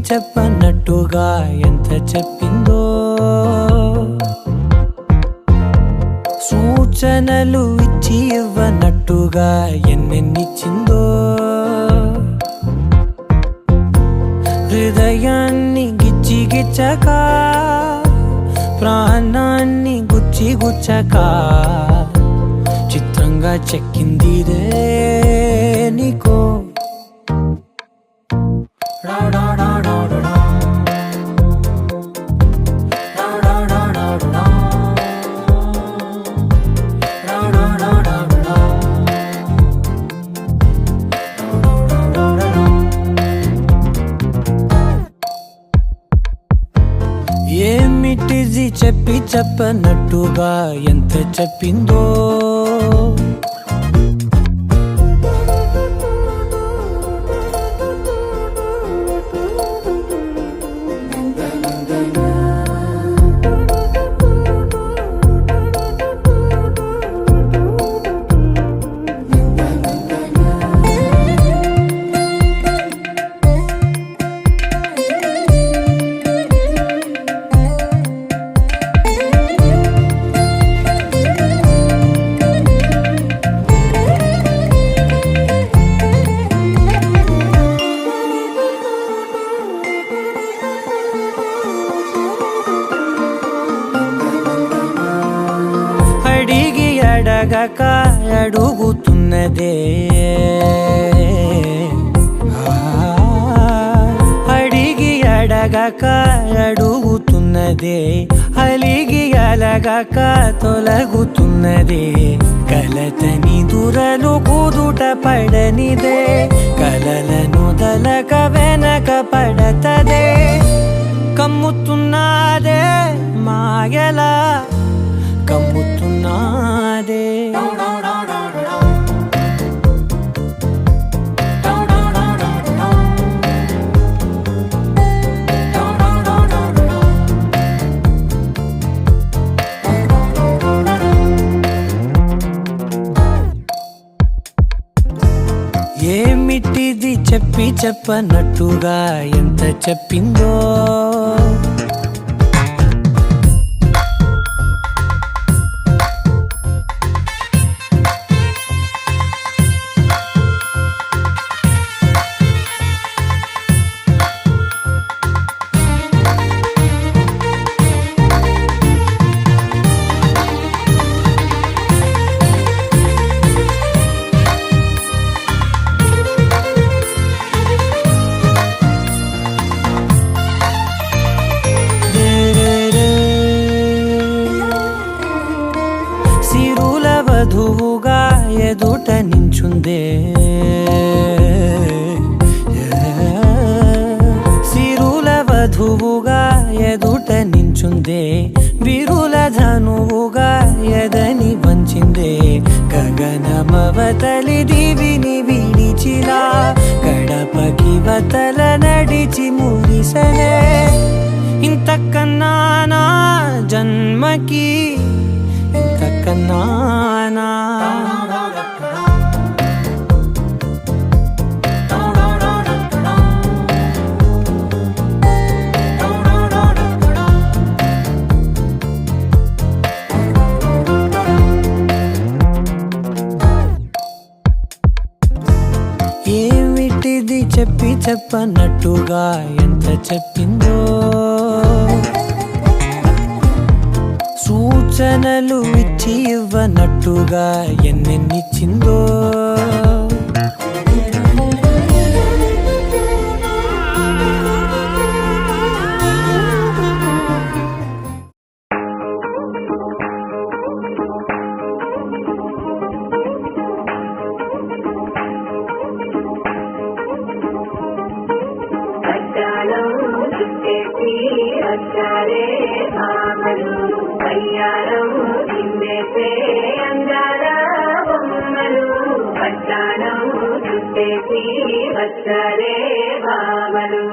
చెప్పనట్టుగా ఎంత చెప్పిందో, సూచనలు ఇచ్చి ఇవ్వనట్టుగా ఎన్నెన్నిచ్చిందో, హృదయాన్ని గిచ్చి గిచ్చక ప్రాణాన్ని గుచ్చి గుచ్చక చిత్రంగా చెక్కిందిరే నీకో. ఏమిటిది చెప్పనట్టుగా ఎంత చెప్పిందో, అడిగి అడగక అడుగుతున్నదే, అడిగి అడగక అడుగుతున్నదే, అలిగి అలగక తొలగుతున్నదే, కలతని దురలు కుదుట పడనిదే, కలలను దలక వెనక పడతదే, కమ్ముతున్నదే మాయలా కమ్ముతున్నదే. ఏమిటిది చెప్పనట్టుగా ఎంత చెప్పిందో, సిరుల వధువుగా ఎదుట నించుందే, సిరుల వధువుగా ఎదుట నించుందే, విరుల ధనువుగా ఎదని వంచిందే, గగనమవతలి దివిని విడిచిలా గడపకి వతల నడిచి మురిసనే, ఇంతకన్నా నా జన్మకి ఇంతకన్నా ఏమిటిది చెప్పనట్టుగా ఎంత చెప్పిందో, సూచనలు ఇచ్చి ఇవ్వనట్టుగా ఎన్నెన్నిచ్చిందో, వచ్చరే భామలు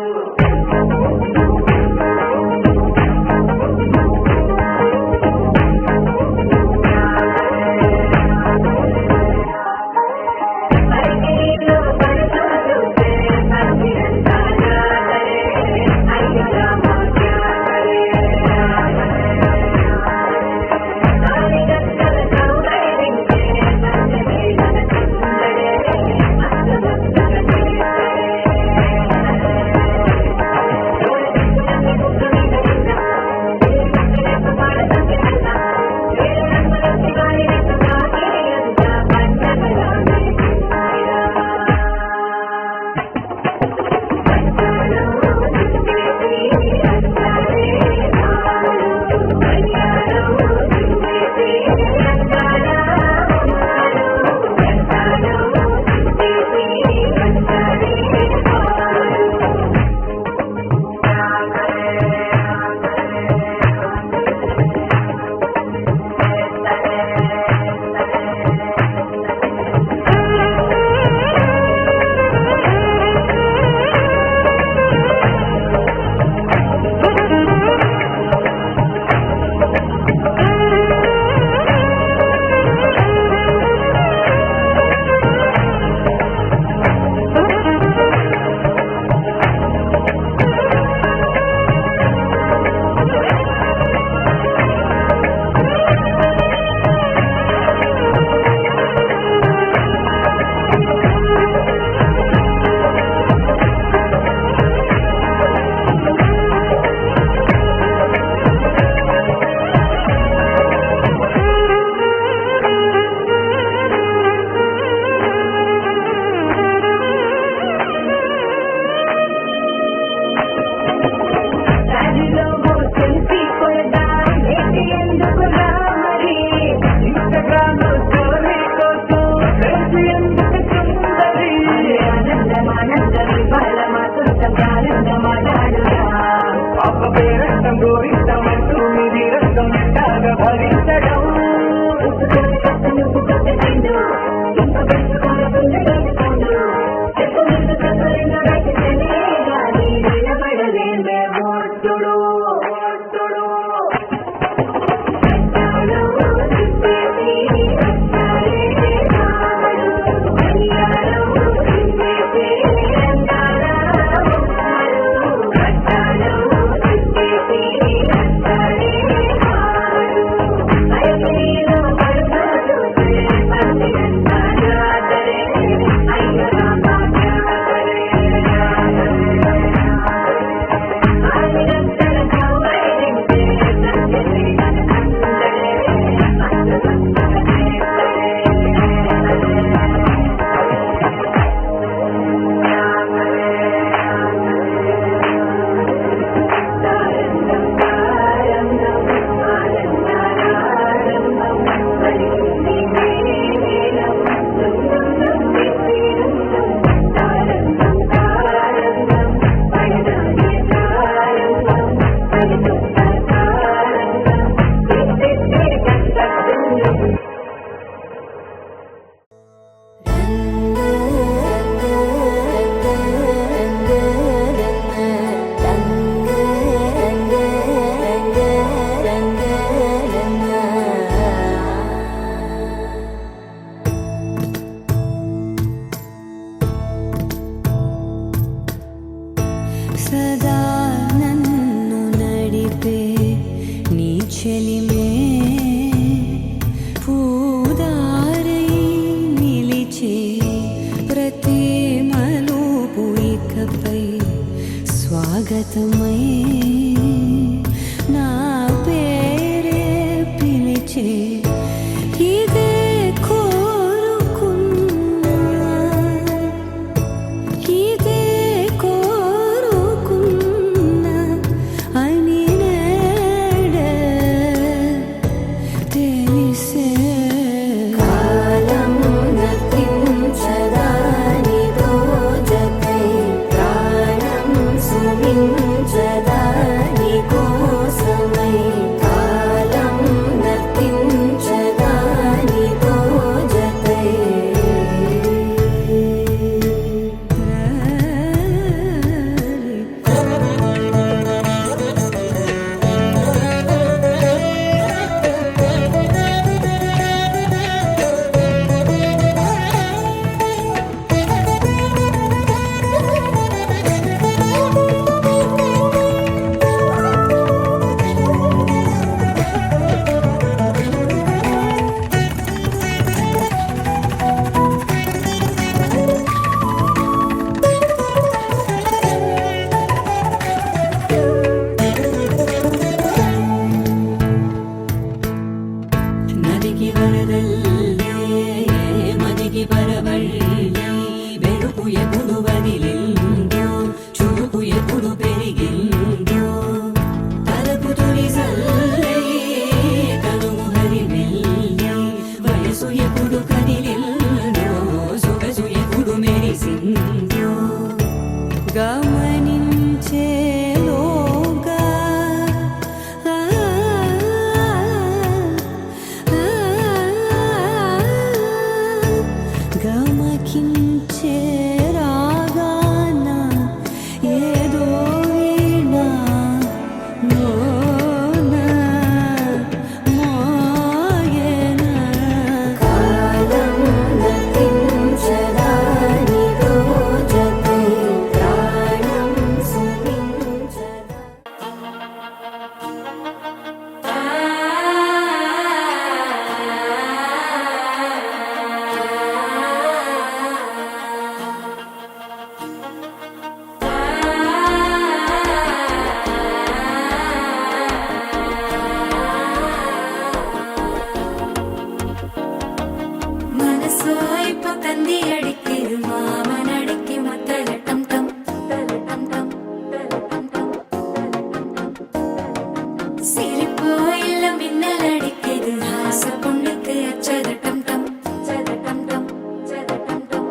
స్వాగతమై నా పేరే పిలిచే ఇదే కోరుకున్నా ఇదే కోరుకున్నా అని నేడే తెలిసే కాలం నతించదా నీతో జతై ప్రాణం సుమించదా నీ కోసమై కాలం నతించదా నీతో జతై ನದಿಗೆ ವರದಲ್ಲೇ ಮದಿಗೆ ಬರವಳ್ಳಿ ಬೆಳಕು ಎప్పుడు వదిలిందో చురుకు ఎప్పుడు పెరిగిందో తలపు తొలిసల్లే కనుము హరిమెల్లి వయసు ఎప్పుడు కదిలిందో సొగసు ఎప్పుడు మెరిసిందో గమనించేలోగా గమకించే రాగాన ఏదో వీణా మోగేనా కాలం నతించదా నీతో జతై ప్రాణం సుమించదా മനസ്സോ ഇപ്പൊ തന്തി അടിക്കരു മാമനടിക്ക് മത്തലട്ടം ടം തലട്ടം ടം തലട്ടം ടം സിരിപ്പോ ഇല്ല മിന്നലടിക്കരു ഹാസ പൊണ്ണുക്ക് അച്ചതട്ടം ടം ചതട്ടം ടം ചതട്ടം ടം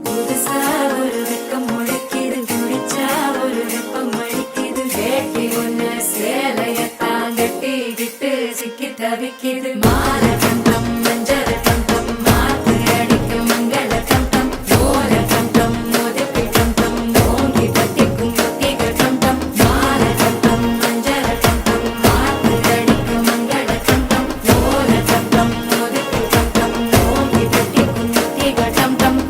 പുതുസാ ഒരു വെക്കം മുഴക്കിയത് കുടിച്ചാ ഒരു വെപ്പം മടിക്കിത് കേട്ടി ഒന്ന് சேலையத்தான் கட்டிக்கிட்டு சிக்கி தவிக்கிது மால கண்டம் மஞ்சள் கண்டம் மாத்து அடிக்கும் மங்கள கண்டம் ஓல கண்டம் மோதிப்பி கண்டம் ஓங்கி பட்டிக்கும் ஒத்திக கண்டம் மால கண்டம் மஞ்சள் கண்டம் மாத்து அடிக்கும் மங்கள கண்டம் ஓல கண்டம் மோதிப்பி கண்டம் ஓங்கி பட்டிக்கும் ஒத்திக கண்டம்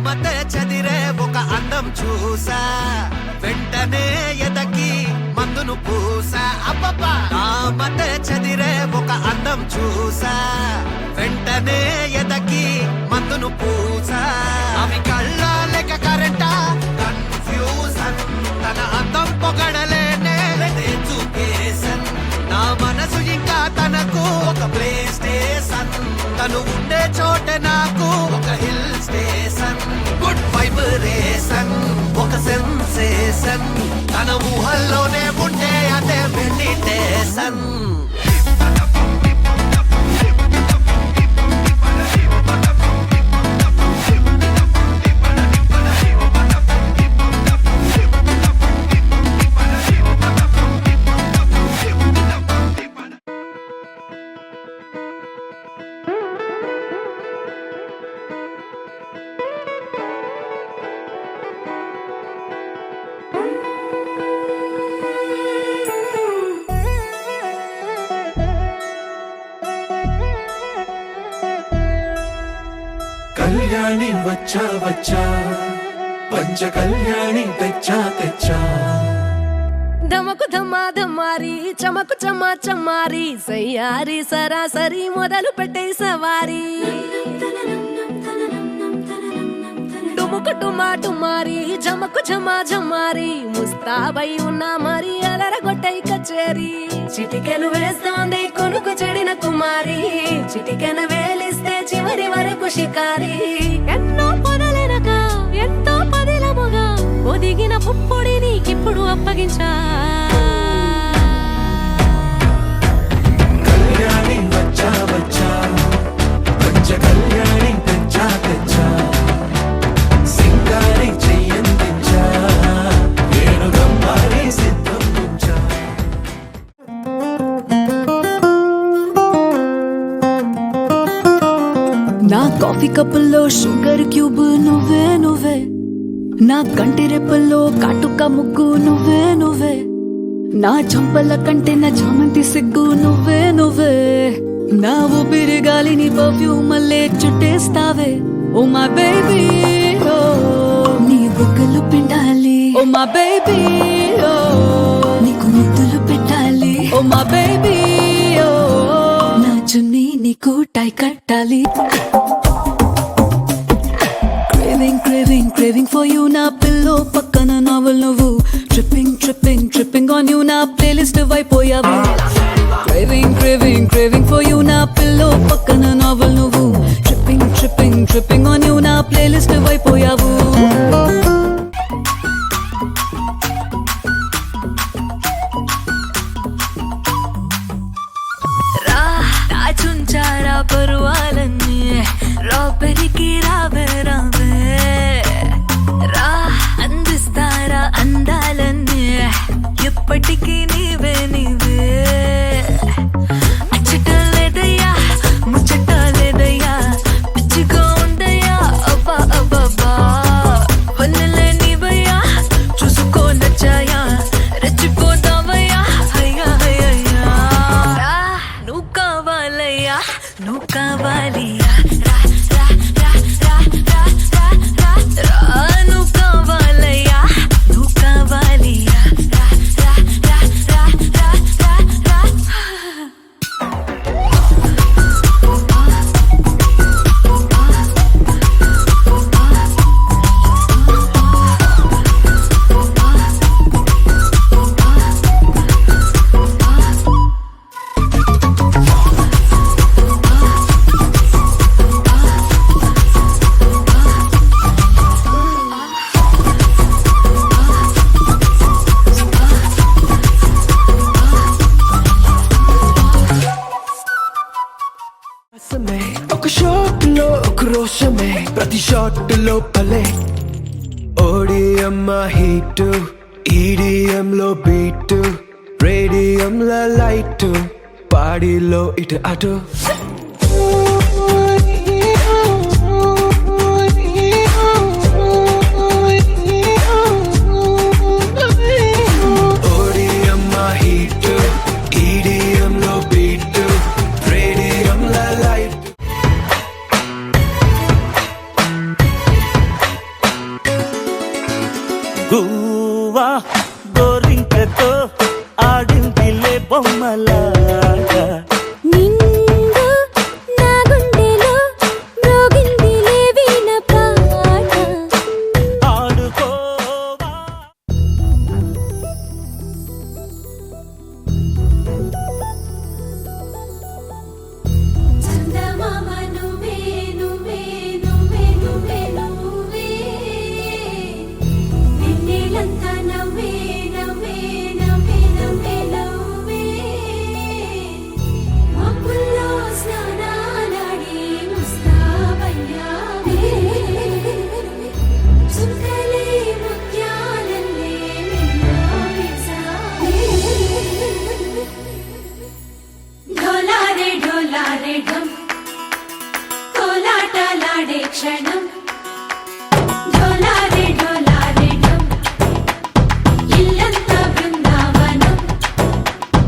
మత చదిరే ఒక అందం చూసా వెంటనే ఎదకి మందును పూసా అబ్బబ్బా నా మత చదిరే ఒక అందం చూసా వెంటనే ఎదకి మందును పూసా అవి కళ్ళ లెక్క కరెంటా కన్ఫ్యూజన్ తన అందం పొగడలేనే ఎడ్యుకేషన్ నా మనసు ఇంకా తనకు ఒక ప్లే స్టేషన్ తను ఉండే చోట నాకు ఒక హిల్ స్టేషన్ గుడ్ వైబ్రేషన్ ఒక సెన్సేషన్ తన ఊహల్లోనే ఉండే అదే మెడిటేషన్ కళ్యాణి వచ్చా వచ్చా పంచ కళ్యాణి తెచ్చా తెచ్చా ధమకు ధమ్మా ధమ్మారి చమకు చమ్మా చమ్మారి సయ్యారి సరాసరి మొదలు పెట్టే సవారి డుముకు డుమా డుమారి జమకు ఝమా ఝమారి ముస్తాబై ఉన్నా మరి అదరగొట్టై కచేరి చిటికెలు వేస్తోంది కొనుకు చెడిన కుమారి చిటికెన వేలిస్తే చివరి వరకు షికారి ఎన్నో పొదలెనక ఎంతో పదిలముగా ఒదిగిన పుప్పొడి నీకిప్పుడు అప్పగించా కళ్యాణి వచ్చా వచ్చా పంచ కళ్యాణి తెచ్చా తెచ్చా సింగారి చెయ్యందించా ఏను గమ్మారి సిద్ధం ఉంచా నా కాఫీ కప్పుల్లో షుగర్ క్యూబ్ నువ్వే నువ్వే నా కంటి రెప్పల్లో కాటుక ముగ్గు నువ్వే నువ్వే నా చంపల కంటే నా చామంతి సిగ్గు నువ్వే నువ్వే నా ఊపిరి గాలిని పర్ఫ్యూమ్ మల్లే చుట్టేస్తావే ఓ మై బేబీ ఓ నీ బుగ్గలు పిండాలి ఓ మై బేబీ ఓ నీకు ముద్దులు పెట్టాలి ఓ మై బేబీ ఓ నా చున్నీ నీకు టై కట్టాలి Craving, craving, craving for you na pillow pakkana novel nuvu tripping, tripping, tripping on you na playlist vaipoyavu Craving, craving, craving for you na pillow pakkana novel nuvu tripping, tripping, tripping on you na playlist vaipoyavu Ra ta chunchara parvalani రాబరికి రావే రావే రా అందిస్తారా అందాలన్నీ ఎప్పటికీ నీవే నీవే అచ్చట లేదయ్యా ముచ్చట లేదయ్యా పిచ్చిగా ఉండయ్యా అబ్బా అబ్బా వన్నలే నీవయ్యా చూసుకో నచ్చాయా రెచ్చిపోతావయ్యా అయ్యా అయ్యా రా నువ్వు కావాలయ్యా నువ్వు కావాలి ఒక షాట్ లో ఒక రోషమే ప్రతి షాట్ లో పలే ఓడిఎం హీట్ ఈడిఎం లో బీట్ రేడియం లో లైట్ పాడిలో ఇటు అటు ఓడిఎం హీట్ ఈడిఎం లో బీట్ రేడియం లో లైట్ గువ్వా గోరింకతో ఆడిందిలే బొమ్మలాగా నిండు నా గుండెలో మ్రోగిందిలే వీణ పాట ఆడుకోవా చందమామ నువ్వే నువ్వే నువ్వే నువ్వే నువ్వే వెన్నెలంతా నవ్వే నవ్వే నవ్వే నవ్వే నవ్వే మబ్బుల్లో స్నానాలాడి ముస్తాబయ్యావే చుక్కలే ముత్యాలల్లే మిన్నావేశావే ढोलारे ढोलारे ढम कोलाटलाडे क्षणम ढोलारे ढोलारे ढम इल्लंता वृंदावनम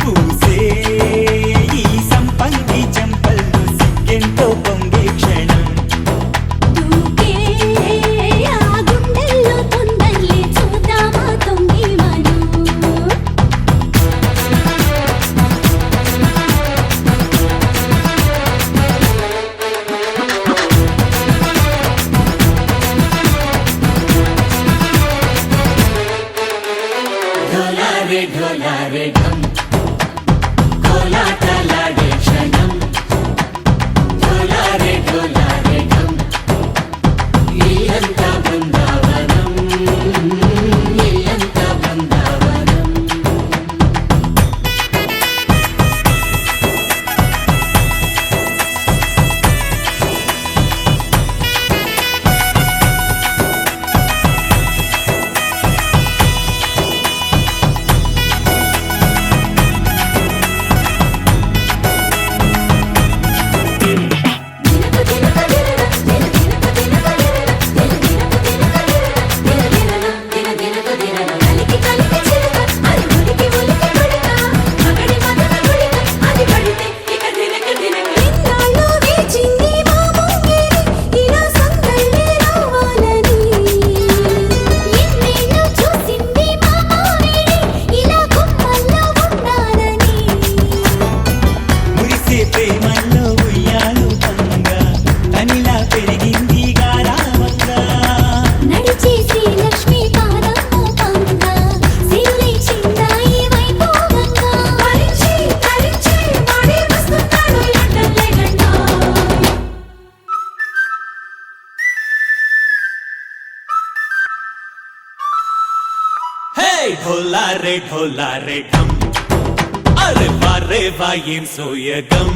పూసే ఈ సంపంగి చెంపల్లో సిగ్గెంతో పొంగే క్షణం दूके आ गुंडెల్లో ढोला रे ढम अरे వా ఏం సోయగం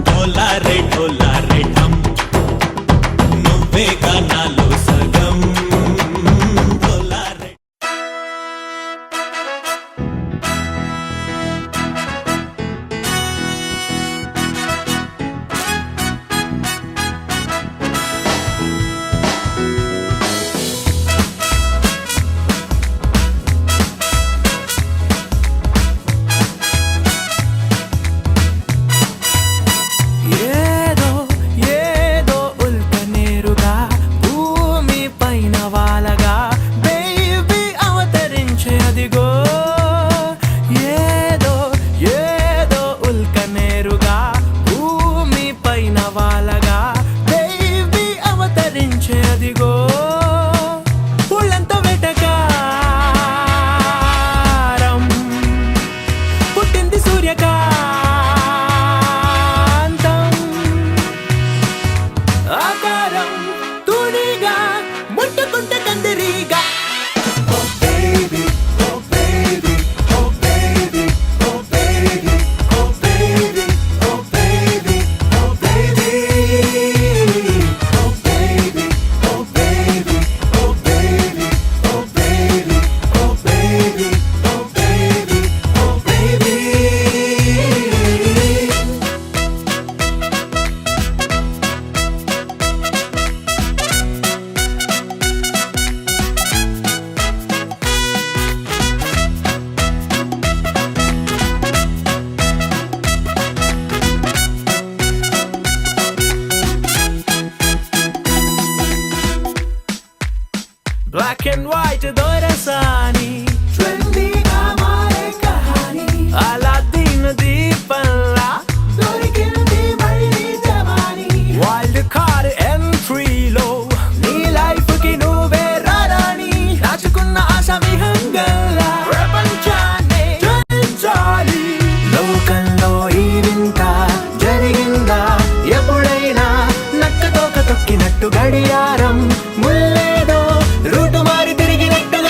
ढोला रे ढम నువ్వేగా నాలో సగం ढोला रे ఏదో ఏదో ఉల్కనేరుగా భూమి పైన వాలగా బేబీ అవతరించే అదిగో ఏదో ఏదో ఉల్కనేరుగా భూమి పైన వాలగా బేబీ అవతరించే అదిగో పుళ్ళంత వెటకారం పుట్టింది సూర్యకాంతం ఆకారం తూనిగా ముట్టుకుంటే కందిరీగా Oh baby, oh baby, oh baby, oh baby, oh baby, oh baby, oh baby, oh baby, oh baby, oh baby, oh baby, oh baby, oh baby, oh baby. Black and white దొరసాని ట్రెండీగా మారే కహాని అలాద్దీన్ దీపంలా దొరికింది మళ్ళీ జవాని wild card ఎంట్రీలో నీ life కి నువ్వే రారాని దాచుకున్న ఆశ విహంగంలా ప్రపంచాన్ని జయించాలి లోకంలో ఈ వింత జరిగిందా ఎప్పుడైనా నక్క తోక తొక్కినట్టు గడియారం ముల్లేదో రూటు మారి తిరిగినట్టుగా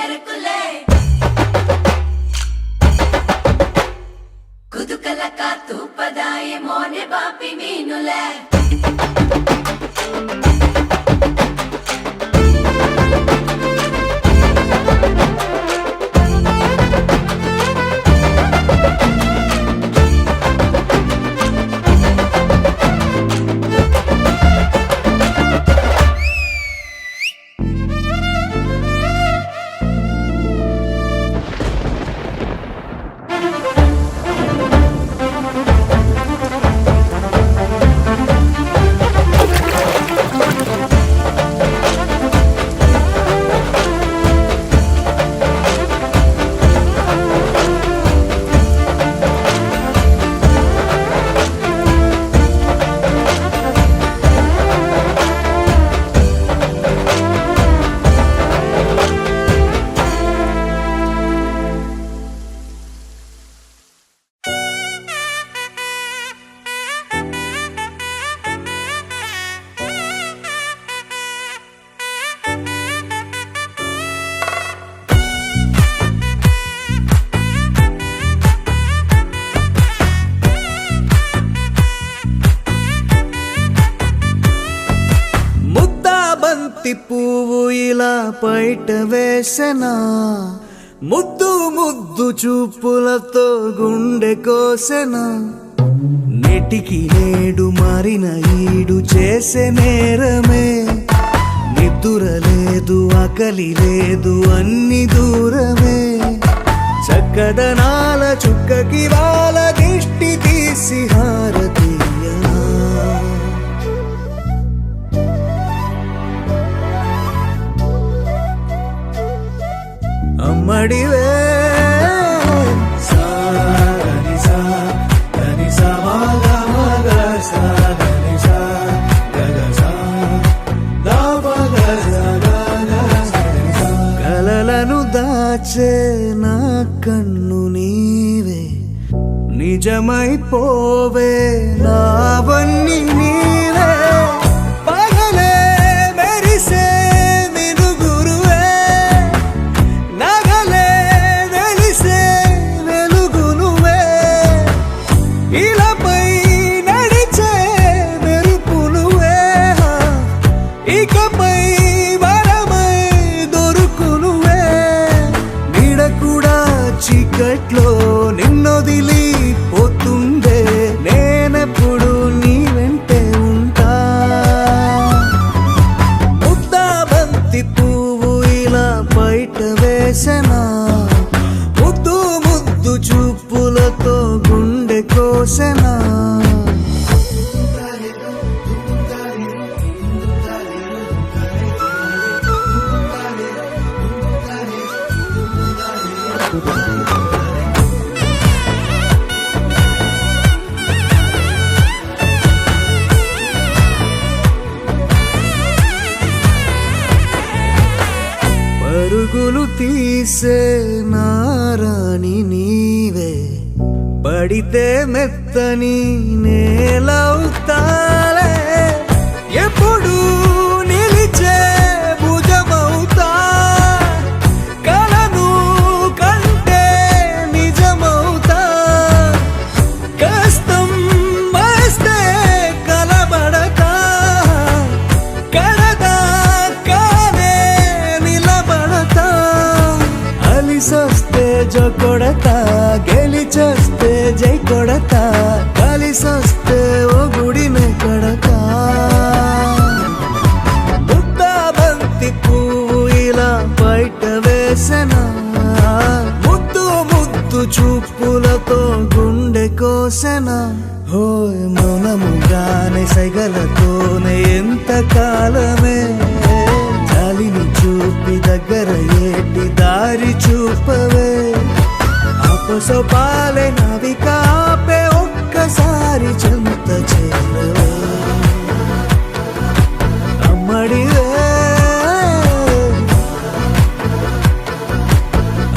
ఎరకులే కుదుకలక తూపదాయి మోనె బాపి మీనులే పువ్వు ఇలా బయట వేసెనా ముద్దు ముద్దు చూపులతో గుండె కోసెనా నెటికి నేడు మారిన ఈడు చేసే నేరమే నిద్ర లేదు ఆకలి లేదు అన్ని దూరమే చక్కదనాల చుక్కకి వాళ్ళ దిష్టి తీసి హారతీయనా అమ్మడివే కలలను దాచే నా కన్ను నీవే నిజమైపోవే నావన్నీ నీవే పగలే మెరిసే మినుగురువే నగలే వెలిసే వెలుగు నువ్వే ఇలాపై నడిచే మెరుపు నువ్వే ఇకపై వరమై దొరుకు నువ్వే నీడ కూడా చీకట్లో నిన్నొదిలి పోతుందే నేనెప్పుడు నీ వెంటే ఉంటా ముద్దా బంతి పువ్వు ఇలా బయట వేసెనా ముద్దు ముద్దు చూపులతో గుండె కోసెనా పరుగులు తీసే నారాణి నీవే పడితే మెత్తని నేలవుతాలే ఎప్పుడు నిలిచే భుజమవుతా కలను కంటే నిజమవుతా కష్టం వస్తే కలబడతా కడదా కానే నిలబడతా అలిసొస్తే జో కొడతా గెలిచొస్తే జై కొడతా కలిసొస్తే ఓ గుడినే కడతా ముద్దా బంతి పువ్వు ఇలా బయట వేసెనా ముద్దు ముద్దు చూపులతో గుండె కోసెనా హోయ్ మౌనముగానే సైగలతోనే ఎంత కాలమే జాలిని చూపి దగ్గర ఏటి దారి చూపవే అపసోపాలే నవికాపే ఒక్కసారి చెంత చేరవే అమ్మడివే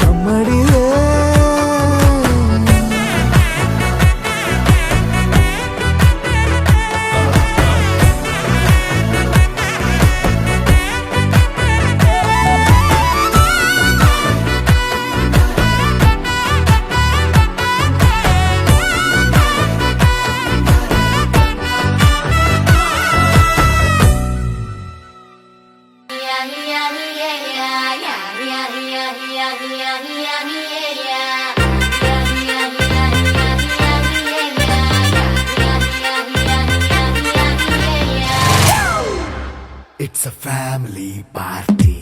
అమ్మడివే It's a family party.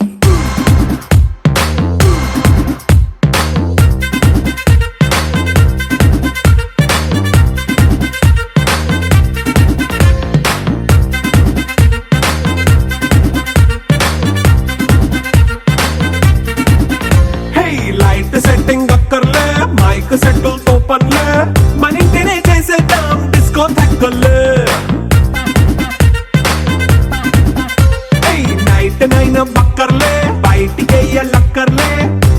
Hey, light setting అక్కర్లే మైక్ సెట్టుల్ తో పనిలే మన ఇంటినే చేసేద్దాం డిస్కో థక్కర్లే నైట్ నైన్ బక్కర్లే బయటికి లక్కర్లే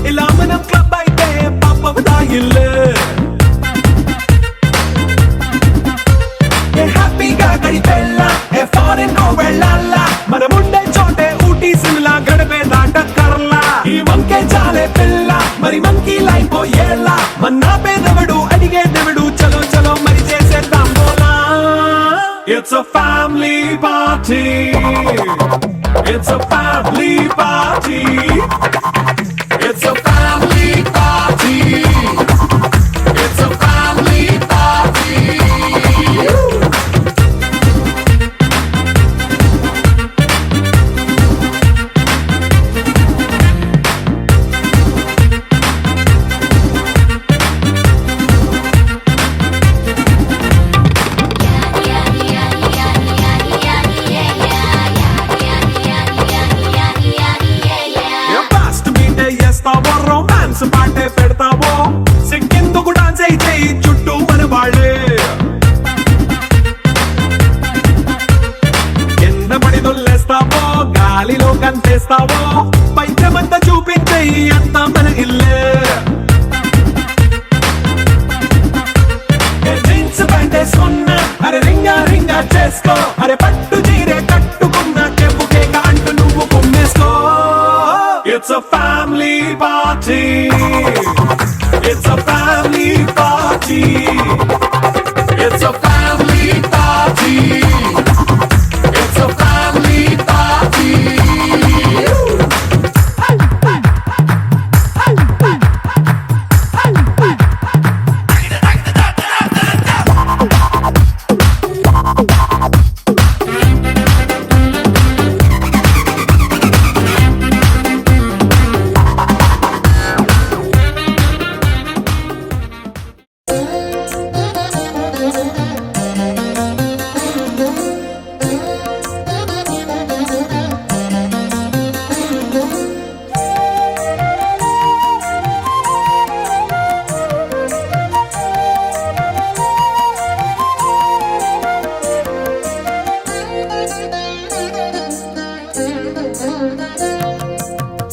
ఇలా మనం క్లబ్ అయితే పాపం దాయిల్లే హ్యాపీగా గడిపెళ్ళ ఏ ఫారెన్ కో వెళ్ళాల మనం ఉండే చోటే ఊటీ సిమ్లా గడిపే దాటక్కర్లా ఈ వంకే చాలే పిల్ల మరి మంకీ లైఫ్ ఏళ్ళ మన్నా పేదవడు అడిగే దేవుడు చలో చలో మరి చేసేద్దాం బోలా it's a family party It's a family party. It's a family party. It's a family party. Romance పాటే పెడతావో సిక్కిందుకు డాన్స్ అయితే చుట్టూ మన వాళ్ళే కింద పడి దొల్లేస్తావో గాలిలో కంటేస్తావో పైత్యమంతా చూపించే అంతా మన ఇల్లే జీన్స్ ప్యాంటేసుకున్నా అరే రింగా రింగా చేసుకో అరే పట్టు చీరే కట్టుకున్న కెప్పు కేక అంటూ నువ్వు కుమ్మేసుకో It's a family party. It's a family party. It's a family party. It's a family party.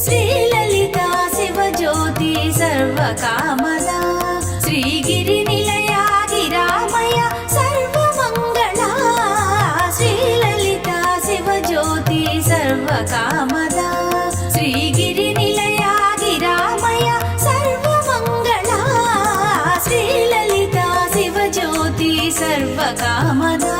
Sri Lalitha Shivajyothi సర్వకామదా Srigiri నిలయా గిరామయ సర్వమంగళా Sri Lalitha Shivajyothi సర్వకామదా Srigiri నిలయా గిరామయ సర్వమంగళా Sri Lalitha Shivajyothi సర్వకామదా